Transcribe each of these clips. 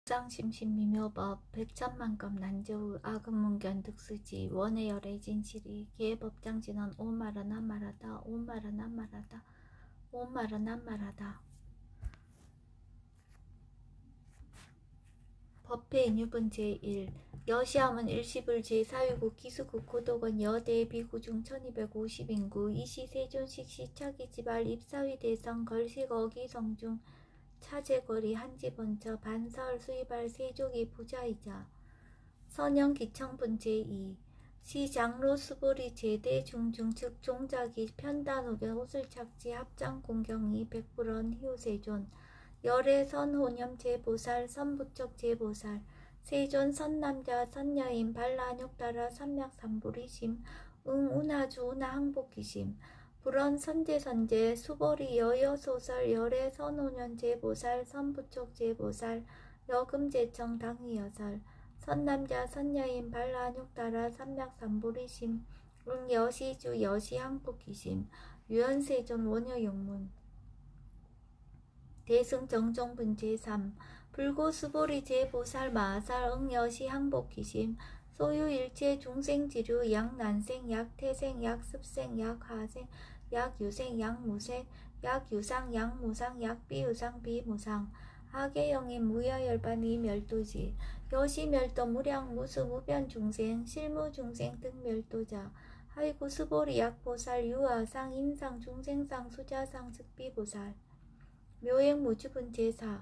상심신미묘법 백천만검 난저우 아금문견 득수지 원해열의 진실이 계법장진원 오마라 남마라다 오마라 남마라다 오마라 남마라다. 법회인유분 제1 여시함은 일시불 제4위국 기수국 고독원 여대 비구중 1250인구 이시 세존식 시차기지발 입사위 대성 걸식 어기성중 차제거리 한지본처 반설 수의발 세족이 부자이자 선영 기청분 제2 시장로 수보리 제대 중중 즉 종자기 편단호견 호술착지 합장 공경이 백불원 희우세존 열애 선호념 제보살 선부척 제보살 세존 선남자 선여인 발라욕따라 삼맥삼불이심 응운하주 운하항복기심 불원 선제선제 수보리 여여소설 열애 선호년 제보살 선부촉 제보살 여금제청 당이여설 선남자 선여인 발라욕따라 삼맥삼불이심 응여시주 여시항복기심 유연세존 원여용문 대승정종분 제3 불고수보리 제보살 마살 응여시 항복기심 소유일체 중생지류 약난생 약태생 약습생 약하생 약유생 약무생 약유상 약무상 약비유상 비무상 하계영인 무여열반 이멸도지 여시멸도 무량 무수 무변중생 실무중생 등멸도자 하이구 수보리 약보살 유아상 인상 중생상 수자상 즉비보살 묘행무주분 제4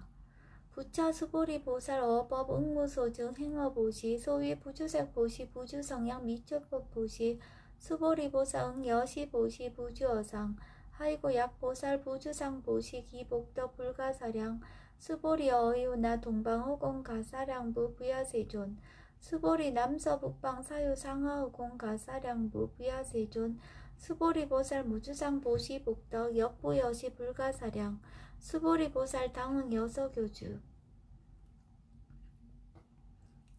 부차 수보리 보살 어법 응무소증 행어보시 소위 부주색보시 부주성향 미초법보시 수보리 보살 응여시보시 부주어상 하이고 약보살 부주상보시 기복덕 불가사량 수보리 어이우나 동방호공 가사량부 부야세존 수보리 남서북방 사유상하우공 가사량부 부야세존 수보리 보살 무주상 보시 복덕 역부여시 불가사량 수보리 보살 당응 여서교주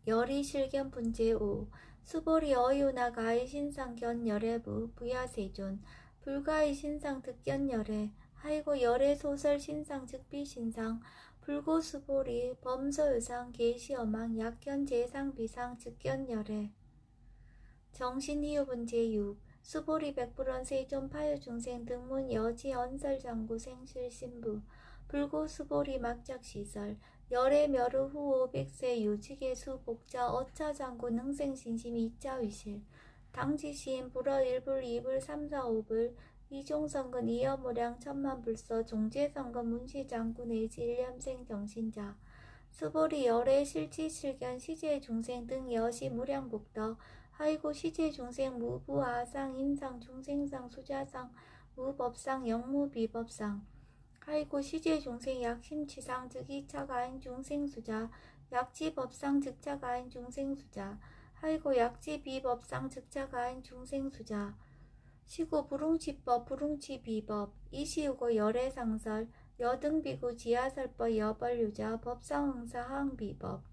열이 실견 분제 5 수보리 어이우나 가의 신상 견 열애부 부야세존 불가의 신상 득견 열애 하이고 열애 소설 신상 즉비 신상 불고 수보리 범서유상 계시어망 약견 제상 비상 즉견 열애 정신이유 분제 6 수보리 백불원 세존 파유중생 등문 여지 언설장구 생실신부 불고 수보리 막작시설 열애 멸후 후오 백세 유지계수 복자 어차장구 능생신심 이자위실 당지시인 불어 1불 2불 3, 4, 5불 이종성근 이여무량 천만불서 종제성근 문시장구 내지 일념생 정신자 수보리 열애 실지실견 시제중생 등 여시 무량복덕 하이고 시제중생 무부아상 인상 중생상 수자상 무법상 영무비법상 하이고 시제중생 약심치상 즉 2차가 아인 중생수자 약지법상 즉자가 아인 중생수자 하이고 약지비법상 즉자가 아인 중생수자 시고 불웅치법 불웅치비법 이시우고 열애상설 여등비구 지하설법 여벌유자 법상응사 하응비법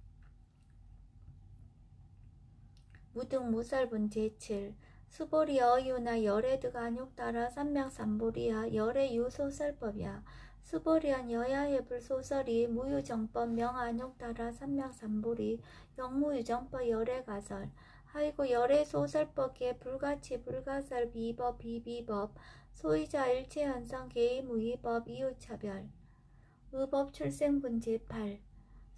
무등무설분 제7 수보리 어이우나 열애득 안욕따라 삼맥삼보리야 열애 유소설법이야 수보리한 여야의 불소설이 무유정법 명안욕따라 삼맥삼보리 영무유정법 열애가설 하이고 열애소설법계 불가치 불가설 비법 비비법 소이자 일체현상 개의무의법 이유차별 의법 출생분 제8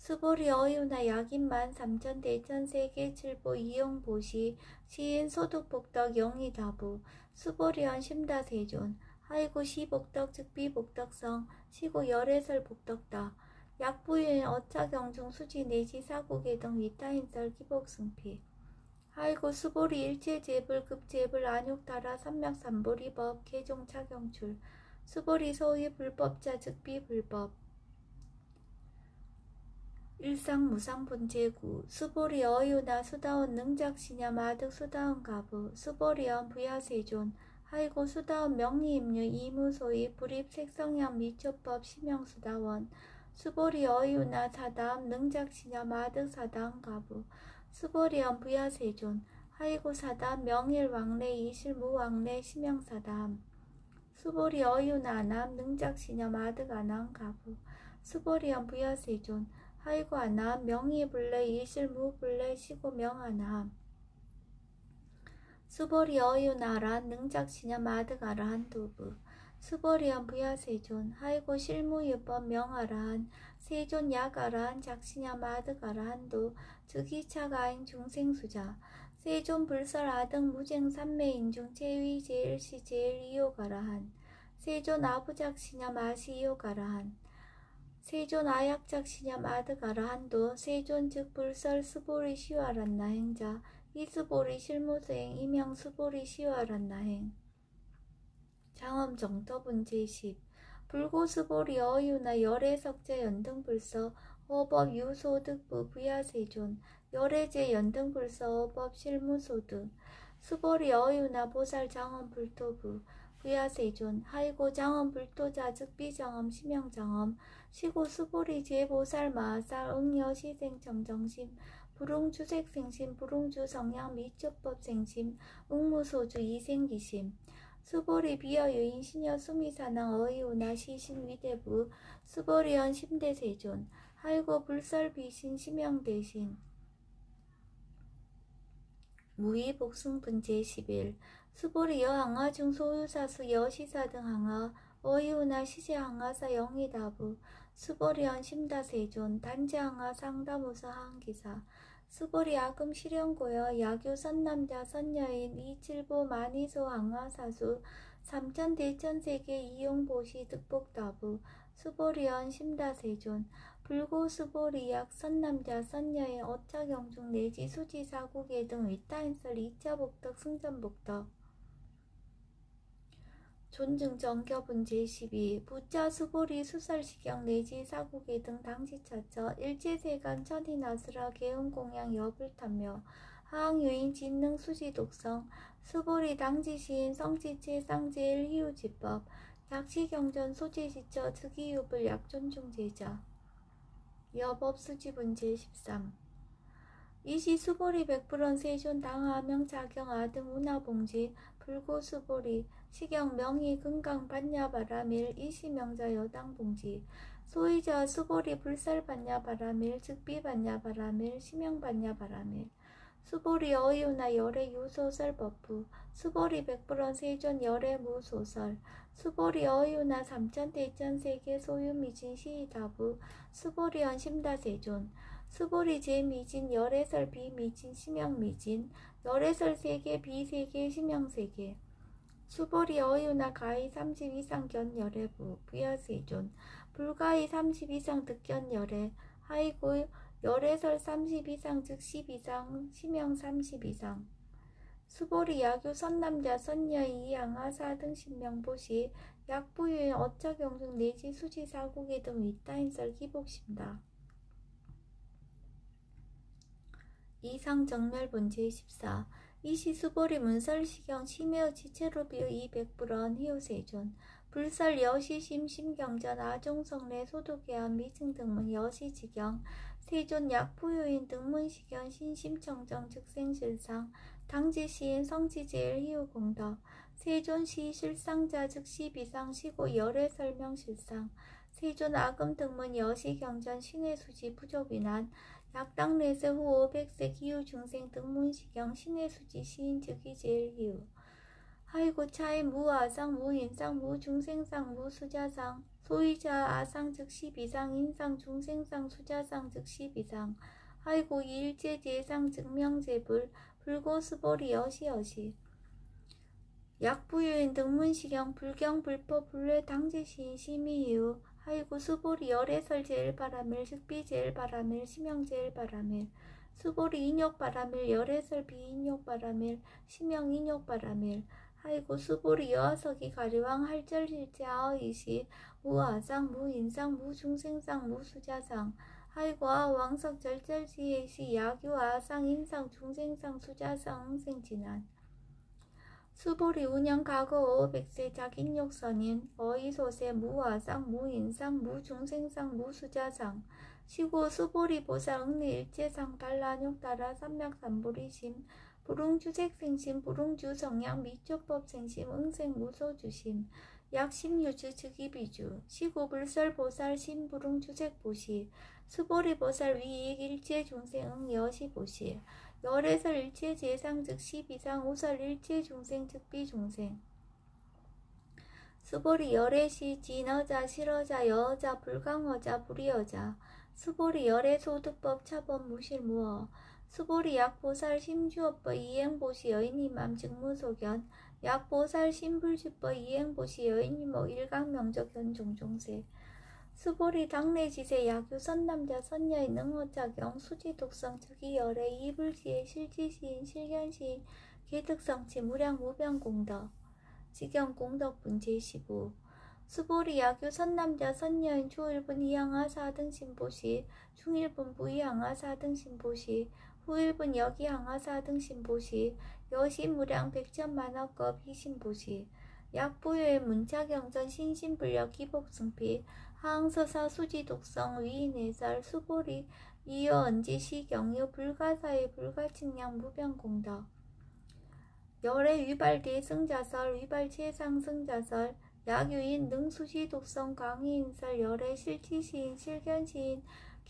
수보리 어이우나 약인만 삼천 대천 세계 칠보 이용보시 시인 소득복덕 영의다부 수보리언 심다세존 하이고 시복덕 즉비복덕성 시고 열애설 복덕다 약부유인 어차경중 수지 내지 사고계 등 위타인설 기복승피 하이고 수보리 일체제불 급제불 안욕따라 삼맥삼보리법 개종차경출 수보리 소위 불법자 즉비불법 일상무상분 제9 수보리 어이우나 수다원 능작시냐 마득 수다원 가부 수보리언 부야세존 하이고 수다원 명리임류 이무소이 불입색성향 미초법 심형수다원 수보리 어이우나 사담 능작시냐 마득 사다원 가부 수보리언 부야세존 하이고 사담 명일왕래 이실무왕래 심형사담 수보리 어이우나 아남 능작시냐 마득 아남 가부 수보리언 부야세존 하이고 아나함 명의불래 일실무불래 시고 명하나함 수보리 어유나란 능작시냐 마득아라한 두부 수보리한 부야세존 하이고 실무유법 명아라한 세존 약아라한 작시냐 마득아라한 도 즉이차가인 중생수자 세존 불설 아등 무쟁 삼매인중 제위 제일시 제일 이요가라한 세존 아부작시냐 마시이요가라한 세존 아약작시냐 마득아라한 도 세존 즉 불설 수보리 시와란나 행자 이수보리 실무수행 이명 수보리 시와란나행 장엄 정터분 제10 불고수보리 어유나 열애석제 연등불서 어법 유소득부 부야세존 열애제 연등불서 어법 실무소득 수보리 어유나 보살 장엄 불토부 부야세존 하이고 장엄 불토자 즉비장엄 심영장엄 시고 수보리 제보살 마살 응여 시생정정심 불웅주색생심 불웅주성양 미초법생심 응무소주 이생기심 수보리 비어유인 신여 수미사낭 어이오나 시신위대부 수보리언 심대세존 하이고 불설비신 심영대신 무의복승분 제11 수보리 여항아 중 소유사수 여시사 등 항아 어이오나 시제항아사 영희다부 수보리언 심다세존 단지항아 상다무사 항기사 수보리 아금 실현고여 야교 선남자 선여인 이칠보 만이소 항아사수 삼천대천세계 이용보시 득복다부 수보리언 심다세존 불고 수보리약 선남자 선여인 어차경중 내지 수지사국계 등 위타인설 이차복덕 승전복덕 존증정겨분 제12 부자 수보리 수설시경 내지 사국계 등 당시차처 일제세간 천인아수라 개운공양 여불탐며 하항유인 진능 수지독성 수보리 당지시인 성지체 쌍제일 희우지법 약시경전 소지지처 즉이유불 약존중제자 여법수지분 제13 이시 수보리 백불원 세존 당하명 자경 아등 운하봉지 불고 수보리 시경 명의 금강 반야바라밀 이시명자 여당봉지 소이자 수보리 불살 반야바라밀 즉비 반야바라밀 심영 반야바라밀 수보리 어이우나 열애 유소설 법부 수보리 백불원 세존 열애 무소설 수보리 어이우나 삼천대천세계 소유미진 시이다부 수보리 언심다세존 수보리 제미진 열애설 비미진 심영미진 열애설 세계 비세계 심영세계 수보리 어유나 가히 30 이상 견열애부 부야세존 불가히 30 이상 득견열애 하이고 열애설 30 이상 즉 10 이상 심영 30 이상 수보리 야교 선남자 선여이 양하사 등 신명보시 약부유인 어차경중 내지 수지사국계 등 위따인설 기복심다 이상정멸본 제14 이시수보리 문설시경 심해의 지체로비의 이백불언 희우세존 불설 여시심 심경전 아종성례 소독계한 미승등문 여시지경 세존 약부유인 등문시경 신심청정 즉생실상 당지시인 성지제일 희우공덕 세존시 실상자 즉시 비상시고 열애설명실상 세존 아금등문 여시경전 신의수지 부족위난 약당내세 후 500세 기후중생 등문시경 신의수지 시인 즉이 제일 희우 하이고 차이 무아상 무인상 무중생상 무수자상 소이자 아상 즉시 비상 인상 중생상 수자상 즉시 비상 하이고 일제 제상 즉명제불 불고수보리 여시여시 약부유인 등문시경 불경 불법 불례 당지시인 심의이후 하이고 수보리 열애설 제일바라밀 즉비 제일바라밀 심영 제일바라밀 수보리 인욕바라밀 열애설 비인욕바라밀 심영 인욕바라밀 하이고 수보리 여하석이 가리왕 할절실제 아의시 무아상 무인상 무중생상 무수자상 하이고 아왕석 절절지혜시 야규 아상 인상 중생상 수자상 응생진한 수보리 운영 과거 500세 작인욕선인 어이소세 무아상 무인상 무중생상 무수자상 시고 수보리 보살 응리일체상 달라욕 따라 삼맥삼보리심 불웅주색생심 불웅주성양 미초법생심 응생무소주심 약심유주 즉이비주 시고불설보살 신부릉주색보시 수보리보살 위익 일체중생응 여시보시 열애설 일체재상 즉 시비상 우설 일체중생 즉 비중생 수보리 열애시 진어자 실어자 여어자 불강어자 불이어자 수보리 열애소득법 차법 무실무어 수보리 약보살 심주업법 이행보시 여인이맘 즉무소견 약보살 신불주법 이행보시 여인이모 일강명적현 종종세 수보리 당내지세 약유 선남자 선여인 능어작용 수지독성 즉이열애 이불지혜 실지시인 실견시인 개득성치 무량무변공덕 직영공덕분 제15 수보리 약유 선남자 선여인 초일분 이양하 4등 신보시 중일분 부이양하 4등 신보시 후일분 여기양하 4등 신보시 여시무량 백천만억급 희신보시 약부유의 문차경전 신신불력 기복승피 하항서사 수지독성 위인해설 수보리 이여언지 시경유 불가사의 불가측량 무변공덕 열애 위발대승자설 위발체상승자설 약유인 능수시독성 강의인설 열애 실치시인 실견시인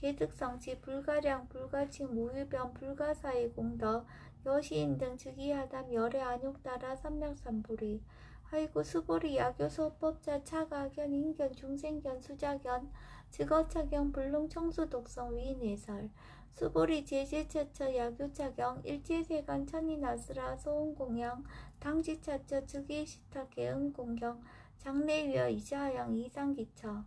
개득성치 불가량 불가칭 무유변 불가사의 공덕 여시인 등 즉이하담 열애 안욕따라 삼명삼불이 하이고 수보리 약효소법자 차가견 인견 중생견 수자견 즉어차경 불능청수독성 위인해설 수보리 제제처처 약효차경 일제세간 천인아스라 소음공양 당지차처 즉이시타 개응공경 장내위어 이자양 이상기처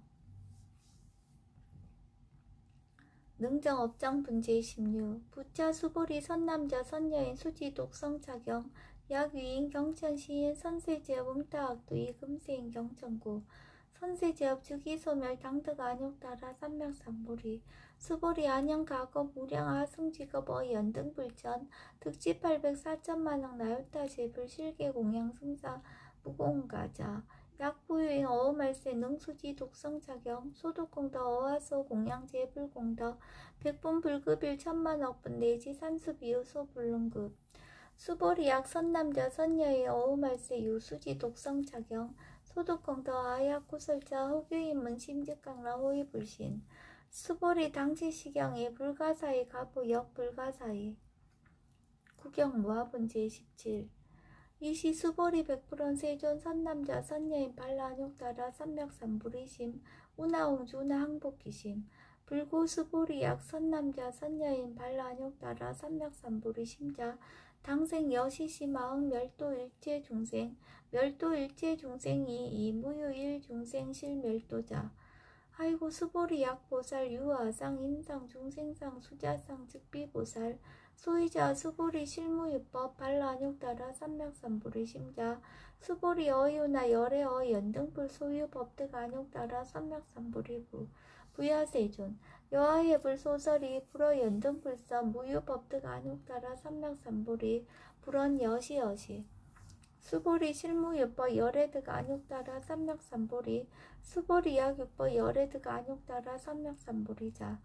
능정업장분제 16 부차 수보리 선남자 선여인 수지독성차경 약위인 경천시인 선세제업 응따학두이 금세인 경천구 선세제업 즉이소멸 당득 안욕따라 삼명삼보리 수보리 안영가거 무량 아승직업 어연등불전 득지 804천만억 나요따제불 실계공양승사 무공가자 약부유인 어음말세 능수지 독성차경 소득공덕 어화소 공양제불공덕 백분불급일 천만억분 내지 산수비유 소불능급 수보리 약 선남자 선여의 어음말세 유수지 독성차경 소득공덕 아약구설자 호규인문 심직강라 호위불신 수보리 당지시경의 불가사의 가부역 불가사의 구경무화분 제17 이시 수보리 백불원 세존 선남자 선여인 반란욕따라 삼맥삼불이심 우나홍주 우나항복기심 불구 수보리 약 선남자 선여인 반란욕따라 삼맥삼불이심자 당생 여시시마흥 멸도일체중생 멸도일체중생이 이무유일중생 실멸도자 하이고 수보리 약보살 유아상 인상중생상 수자상 즉비보살 소이자 수보리 실무유법 반란욕따라 삼맥삼불의 심자 수보리 어유나 열애어 연등불 소유법득 안욕따라 삼맥삼불이부 부야세존 여하예불 소설이 불어 연등불서 무유법득 안욕따라 삼맥삼불이 불언 여시여시 수보리 실무유법 열애득 안욕따라 삼맥삼불이 수보리 약유법 열애득 안욕따라 삼맥삼불이자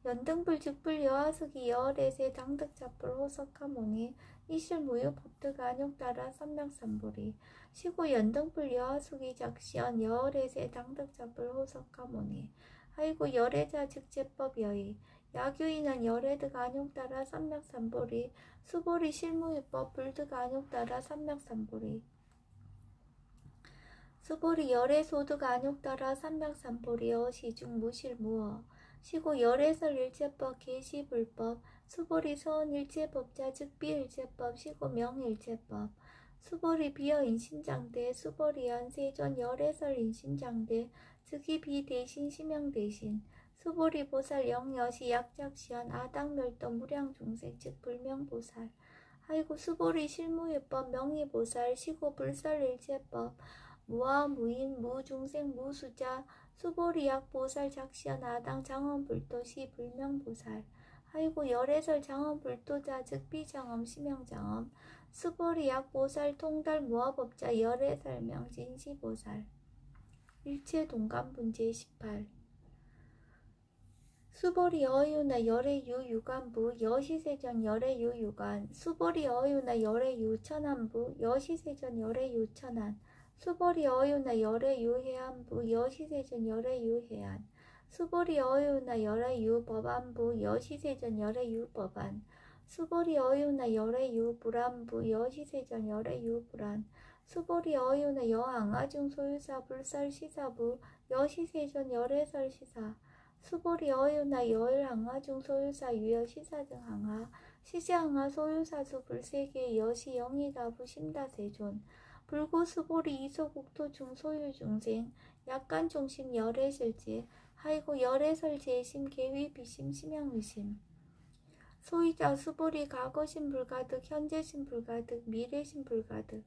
연등불 즉불 여하숙이 여월에세 당득잡불 호석하모니 이실무유 법득 안욕따라 삼명삼불이 시고 연등불 여하숙이 작시언 여월에세 당득잡불 호석하모니 하이고 열애자 즉제법 여의 야규인은 열애득 안욕따라 삼명삼불이 수보리 실무유법 불득 안욕따라 삼명삼불이 수보리 열애소득 안욕따라 삼명삼불이 어시중 무실무어 시고 열애설 일체법 계시불법 수보리 서원일체법자 즉비일체법 시고 명일체법 수보리 비어인신장대 수보리 연세존 열애설 인신장대 즉이 비대신 심형대신 수보리 보살 영여시 약작시연 아당멸도 무량중생 즉 불명보살 하이고 수보리 실무유법 명의보살 시고 불설일체법 무아무인 무중생 무수자 수보리 약보살 작시연 아당 장엄불도시 불명보살 하이고 열애설 장엄불도자 즉 비장엄 심형장엄 수보리 약보살 통달 무아법자 열애설 명진시보살 일체동감분제 18 수보리 어유나 열애유 유관부 여시세전 열애유 유관 수보리 어유나 열애유 천안부 여시세전 열애유 천안 수보리 어유나 열애유 해안부 여시세전 열애유 해안 수보리 어유나 열애유 법안부 여시세전 열애유 법안 수보리 어유나 열애유 불안부 여시세전 열애유 불안 수보리 어유나 여항아중 소유사 불설시사부 여시세전 열애설시사 수보리 어유나 여일항아중 소유사 유여시사 등 항아 시제항아 소유사수 불세계 여시 영이다부 심다세존 불구 수보리 이소국토 중소유 중생 약간 중심 열애실제 하이고 열애설제심 계위 비심 심양위심 소이자 수보리 과거심 불가득 현재심 불가득 미래심 불가득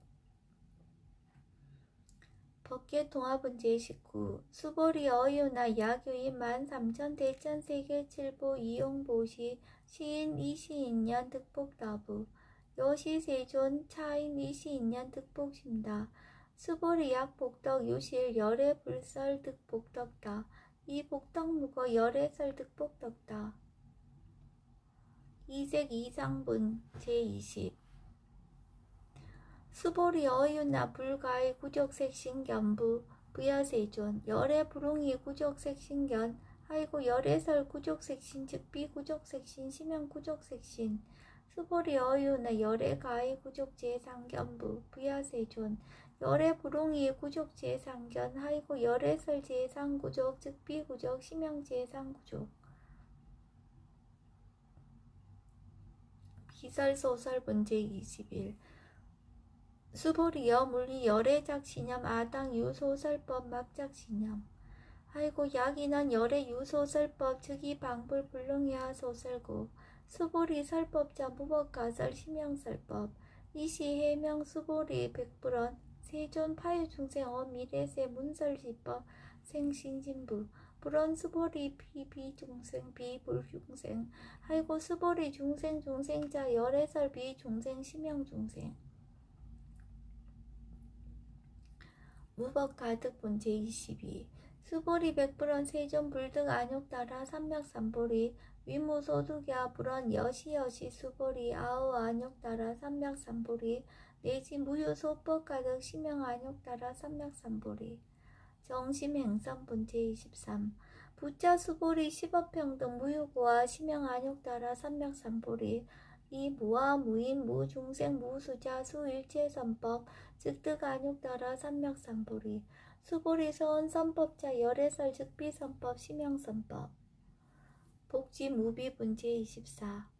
법계 통합은 제19 수보리 어유나 야교인 13,000 대천 세계 7보 이용보시 시인 이시인년 득복다부 여시 세존 차인 이시인년 득복심다 수보리 약복덕 유실 열애 불설 득복덕다 이 복덕무거 열애설 득복덕다 이색 이상분 제20 수보리 어유나 불가의 구족색신견부 부여세존 열애 불웅이 구족색신견 하이고 열애설 구족색신 즉비 구족색신 심형 구족색신 수보리 어유나 열애 가의 구족제상견부 부여세존 열애 불웅이 구족제상견 하이고 열애설 제상구족 즉비 구족 심형 제상구족 비설소설 문제 21 수보리여 물리 열애작신념 아당 유소설법 막작신념 하이고 약인원 열애 유소설법 즉이 방불 불능야 소설고 수보리 설법자 무법가설 심형설법 이시 해명 수보리 백불원 세존 파유중생 어미래세 문설지법 생신진부 불원 수보리 비비중생 비불중생 하이고 수보리 중생 중생자 열애설 비중생 심형중생 무법 가득 문제 22 수보리 백불원 세존 불득 안욕따라 삼맥삼보리 위무소득야 불원 여시여시 수보리 아우 안욕따라 삼맥삼보리 내지 무효소법 가득 심형 안욕따라 삼맥삼보리 정심행선 문제 23 부자 수보리 십업평등 무효고와 심형 안욕따라 삼맥삼보리 이 무아 무인 무중생 무수자 수일체선법 즉득 안욕따라 삼맥삼보리 수보리 서원선법자 열애설 즉비선법 심형선법 복지 무비 문제 24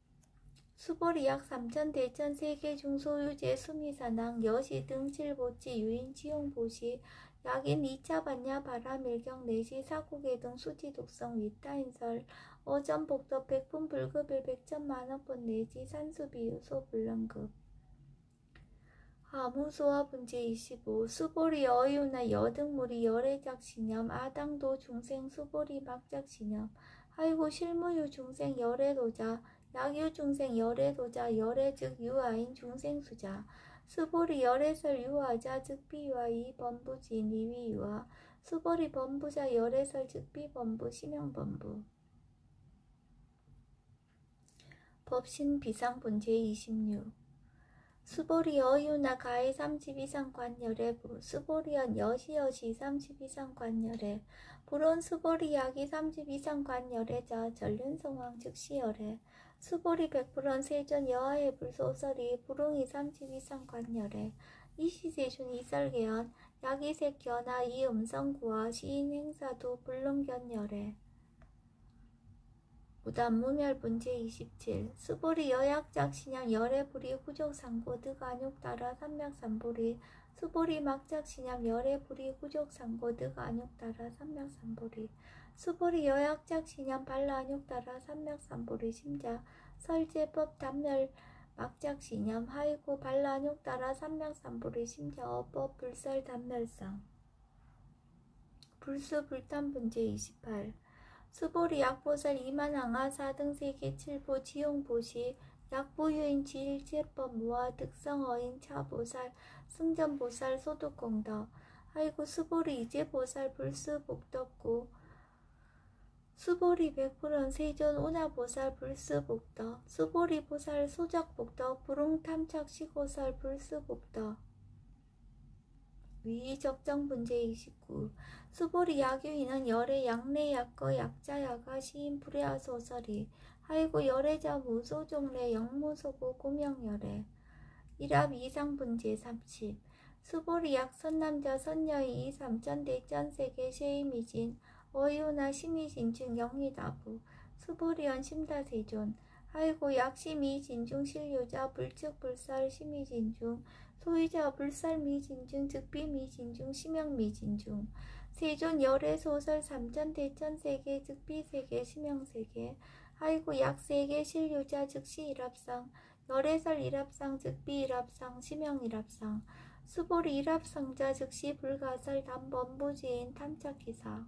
수보리 약 3천 대천 세계 중소유제 수미사낭 여시 등 칠보지 유인 치용보시 약인 2차 반야 바라밀경 내시 사국의 등 수지독성 위타인설 어전복덕 백분 불급일 100천만원분 내지 산수비유 소불능급 하무소화 문제 25 수보리 어유나 여등물이 열애작신념 아당도 중생 수보리 막작신념 하이고 실무유 중생 열애도자 약유 중생 열애도자 열애 즉 유아인 중생수자 수보리 열애설 유아자 즉 비유아이 범부지 니위유아 수보리 범부자 열애설 즉 비범부 심형범부 법신 비상 문제 26 수보리 어유나 가해 30 이상 관열애 수보리연 여시여시 30 이상 관열애 불온 수보리 약이 30 이상 관열애자 전륜성왕 즉시열애 수보리 백불원 세전 여하의 불소설이 불웅이 30 이상 관열애 이시세준 이설계연 약이색견하 이음성구와 시인 행사도 불능견열애 무단무멸 문제 27 수보리 여약작 신양 열애불이 후족상고 득안욕따라 삼맥삼보리 수보리 막작 신양 열애불이 후족상고 득안욕따라 삼맥삼보리 수보리 여약작 신양 발라안욕따라 삼맥삼보리 심자 설제법 단멸 막작 신양 하이고 발라안욕따라 삼맥삼보리 심자 어법 불설 단멸상 불수불탄 문제 28 수보리 약보살 이만항아 4등 세계 7보 지용보시 약보유인 지일제법 무아 득성어인 차보살 승전보살 소득공덕 하이고 수보리 이제보살 불수복덕고 수보리 백불원 세존 운하보살 불수복덕 수보리 보살 소작복덕 불웅탐착시고살 불수복덕 위적정분제 29. 수보리 야규이는 열의 약내 약거 약자 야가 시인 불의하 소설이 하이고 열애자 무소종래 영무소고 고명열애. 일합 이상분제 30. 수보리 약 선남자 선녀의 이삼천대천세계 쉐이미진 어이우나 심의진중 영리다부 수보리언 심다세존 하이고 약심이진중 실유자 불측불살 심의진중 소유자 불살미진중 즉비미진중 심형미진중 세존 열애소설 삼천대천세계 즉비세계 심형세계 하이고 약세계 실유자 즉시 일합상 열애설 일합상 즉비 일합상 심형 일합상 수보리 일합상자 즉시 불가설 단번부지인 탐착기사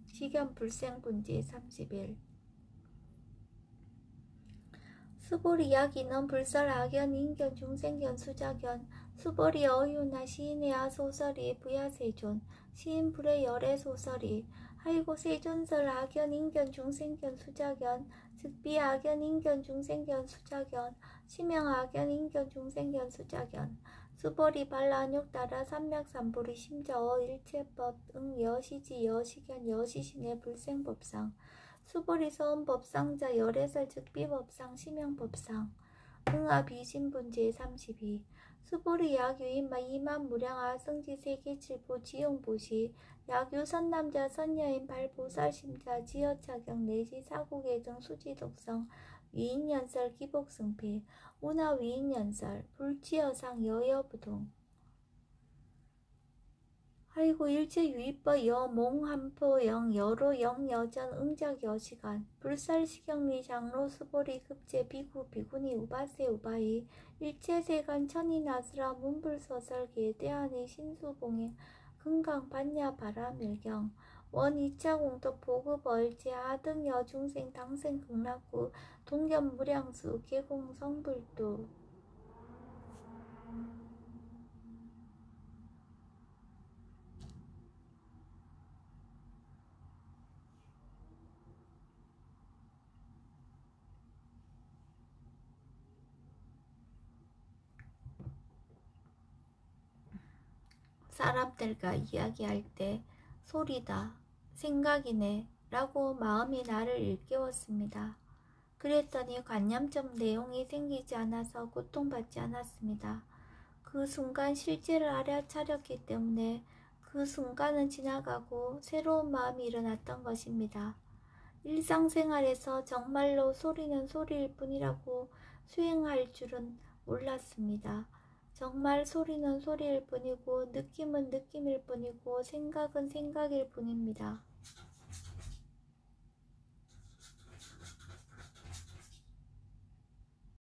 식연 불생분지 31. 수보리 약인은 불설 악연 인견 중생견 수작견 수보리 어유나 시인의 아소설이 부야세존 시인 불의 열애 소설이 하이고 세존설 악연 인견 중생견 수작견 즉비 악연 인견 중생견 수작견 심형 악연 인견 중생견 수작견 수보리 발라욕 따라 삼맥삼보리 심저어 일체법 응 여시지 여시견 여시신의 불생법상 수보리 서원법상자 열애설 즉비법상 심형법상 응아 비신분제 32. 수보리 약유인 이만 무량아 성지 세계칠보 지용보시 약유 선남자 선여인 발보살심자 지어차경 내지 사국의 등 수지독성 위인연설 기복승필 운하 위인연설 불지어상 여여부동 하이고 일체유입법 여몽한포영 여로 영여전 응작 여시간 불살시경리 장로 수보리 급제 비구 비구니 우바세 우바이 일체세간 천이나스라 문불서설 계대안의 신수봉행 금강 반야 바라밀경 원 2차 공덕 보급 얼제 아등 여중생 당생 극락구 동견 무량수 계공 성불도 사람들과 이야기할 때 소리다, 생각이네 라고 마음이 나를 일깨웠습니다. 그랬더니 관념적 내용이 생기지 않아서 고통받지 않았습니다. 그 순간 실제를 알아차렸기 때문에 그 순간은 지나가고 새로운 마음이 일어났던 것입니다. 일상생활에서 정말로 소리는 소리일 뿐이라고 수행할 줄은 몰랐습니다. 정말 소리는 소리일 뿐이고 느낌은 느낌일 뿐이고 생각은 생각일 뿐입니다.